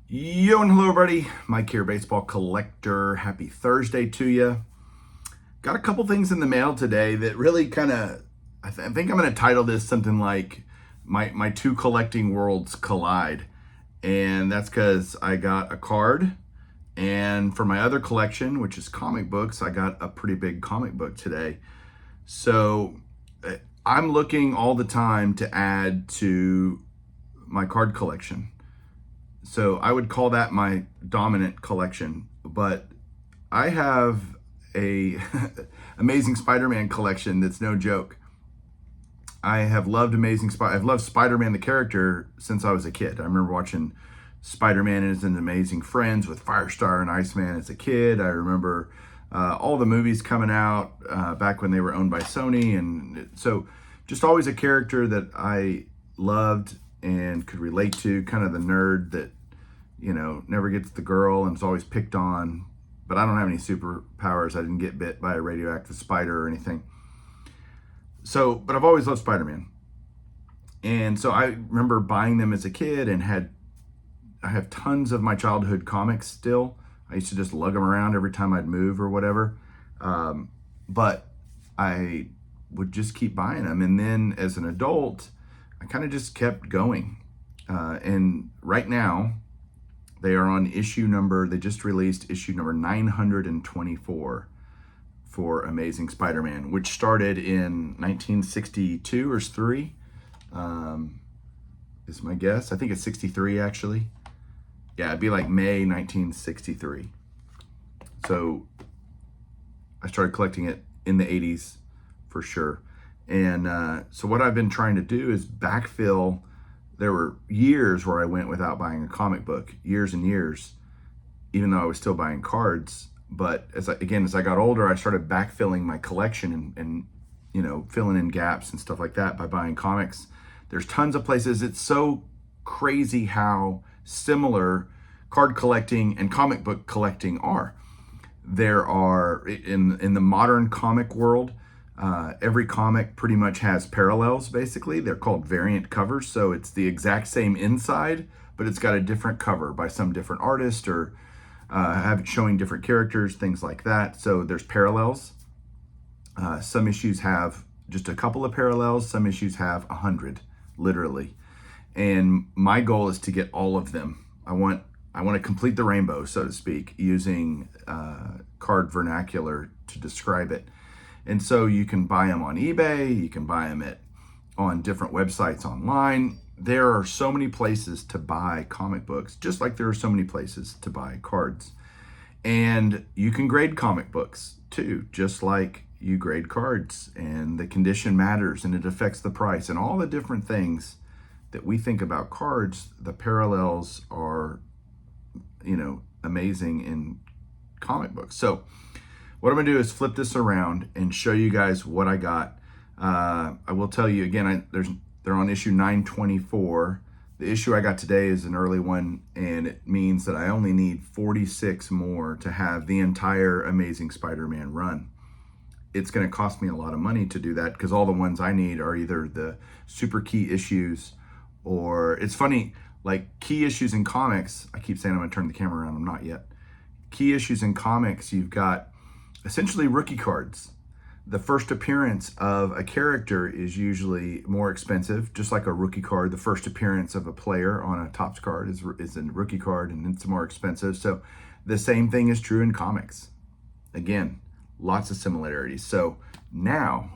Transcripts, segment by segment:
Yo and hello everybody, Mike here, baseball collector. Happy Thursday to you. Got a couple things in the mail today that really kind of, I think I'm going to title this something like my two collecting worlds collide. And that's because I got a card, and for my other collection, which is comic books, I got a pretty big comic book today. So I'm looking all the time to add to my card collection. So I would call that my dominant collection, but I have a Amazing Spider-Man collection that's no joke. I have loved I've loved Spider-Man the character since I was a kid. I remember watching Spider-Man and His Amazing Friends with Firestar and Iceman as a kid. I remember all the movies coming out back when they were owned by Sony, and so just always a character that I loved and could relate to, kind of the nerd that, never gets the girl and is always picked on. But I don't have any superpowers. I didn't get bit by a radioactive spider or anything. So, but I've always loved Spider-Man. And so I remember buying them as a kid and I have tons of my childhood comics still. I used to just lug them around every time I'd move or whatever. But I would just keep buying them. And then as an adult, I kind of just kept going. And right now, they are on they just released issue number 924 for Amazing Spider-Man, which started in 1962 or 3, is my guess. I think it's 63, actually. Yeah, it'd be like May 1963. So I started collecting it in the 80s for sure. And so what I've been trying to do is backfill. There were years where I went without buying a comic book, years and years, even though I was still buying cards. But as I got older, I started backfilling my collection and filling in gaps and stuff like that by buying comics. There's tons of places. It's so crazy how similar card collecting and comic book collecting are. There are, in the modern comic world, every comic pretty much has parallels, basically. They're called variant covers. So it's the exact same inside, but it's got a different cover by some different artist, or have it showing different characters, things like that. So there's parallels. Some issues have just a couple of parallels. Some issues have 100, literally. And my goal is to get all of them. I want to complete the rainbow, so to speak, using card vernacular to describe it. And so you can buy them on eBay. You can buy them on different websites online. There are so many places to buy comic books, just like there are so many places to buy cards. And you can grade comic books too, just like you grade cards. And the condition matters, and it affects the price, and all the different things that we think about cards. The parallels are, amazing in comic books. So what I'm gonna do is flip this around and show you guys what I got. I will tell you again, they're on issue 924. The issue I got today is an early one, and it means that I only need 46 more to have the entire Amazing Spider-Man run. It's gonna cost me a lot of money to do that, because all the ones I need are either the super key issues, or it's funny, like key issues in comics, I keep saying I'm gonna turn the camera around, I'm not yet. Key issues in comics, you've got essentially rookie cards. The first appearance of a character is usually more expensive, just like a rookie card. The first appearance of a player on a Topps card is a rookie card, and it's more expensive. So the same thing is true in comics. Again, lots of similarities. So now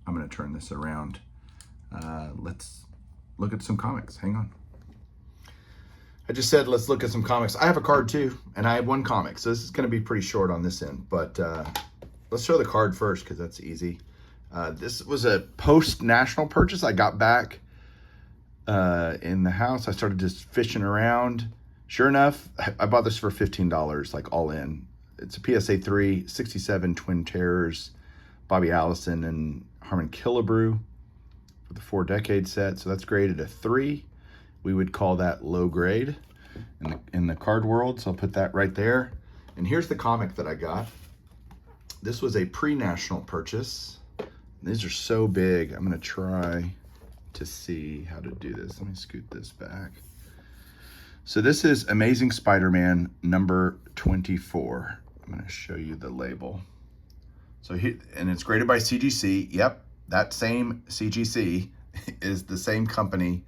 I'm going to turn this around. Let's look at some comics. Hang on. I just said, let's look at some comics. I have a card too, and I have one comic. So this is going to be pretty short on this end, but let's show the card first, because that's easy. This was a post-national purchase. I got back in the house. I started just fishing around. Sure enough, I bought this for $15, like all in. It's a PSA 3, 67 Twin Terrors, Bobby Allison and Harmon Killebrew for the 4 decade set. So that's graded a 3. We would call that low grade in the card world. So I'll put that right there. And here's the comic that I got. This was a pre-national purchase. These are so big. I'm gonna try to see how to do this. Let me scoot this back. So this is Amazing Spider-Man number 24. I'm going to show you the label. So here, and it's graded by CGC. Yep, that same CGC is the same company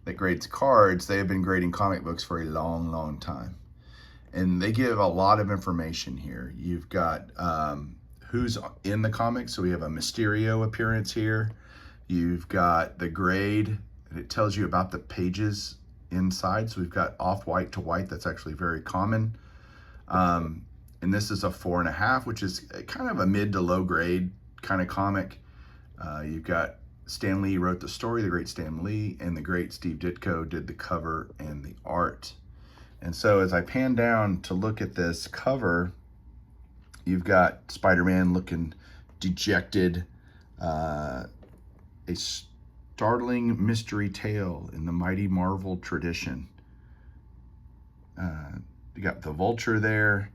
that grades cards. They have been grading comic books for a long, long time. And they give a lot of information here. You've got who's in the comics. So we have a Mysterio appearance here. You've got the grade, and it tells you about the pages inside. So we've got off-white to white. That's actually very common. And this is a 4.5, which is kind of a mid to low grade kind of comic. You've got Stan Lee wrote the story, the great Stan Lee, and the great Steve Ditko did the cover and the art. And so as I pan down to look at this cover, you've got Spider-Man looking dejected, a startling mystery tale in the mighty Marvel tradition. You got the Vulture there,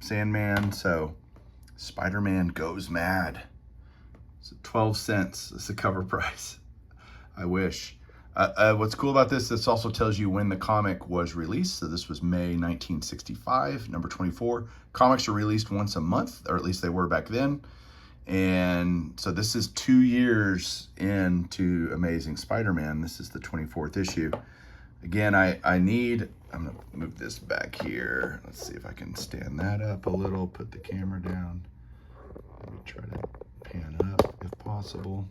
Sandman. So Spider-Man goes mad. So 12 cents is the cover price. I wish. What's cool about this also tells you when the comic was released. So this was May 1965, number 24. Comics are released once a month, or at least they were back then. And so this is 2 years into Amazing Spider-Man. This is the 24th issue. Again, I'm gonna move this back here. Let's see if I can stand that up a little, put the camera down. Let me try to pan up if possible.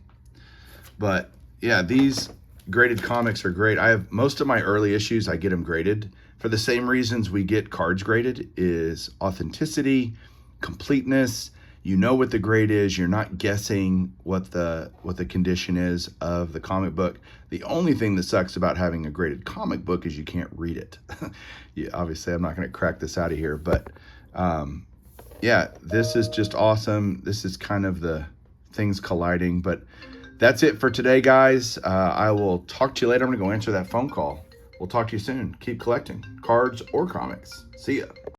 But yeah, these graded comics are great. I have most of my early issues, I get them graded for the same reasons we get cards graded, is authenticity, completeness. You know what the grade is. You're not guessing what the condition is of the comic book. The only thing that sucks about having a graded comic book is you can't read it. Yeah, obviously, I'm not going to crack this out of here, but yeah, this is just awesome. This is kind of the things colliding, but that's it for today, guys. I will talk to you later. I'm going to go answer that phone call. We'll talk to you soon. Keep collecting cards or comics. See ya.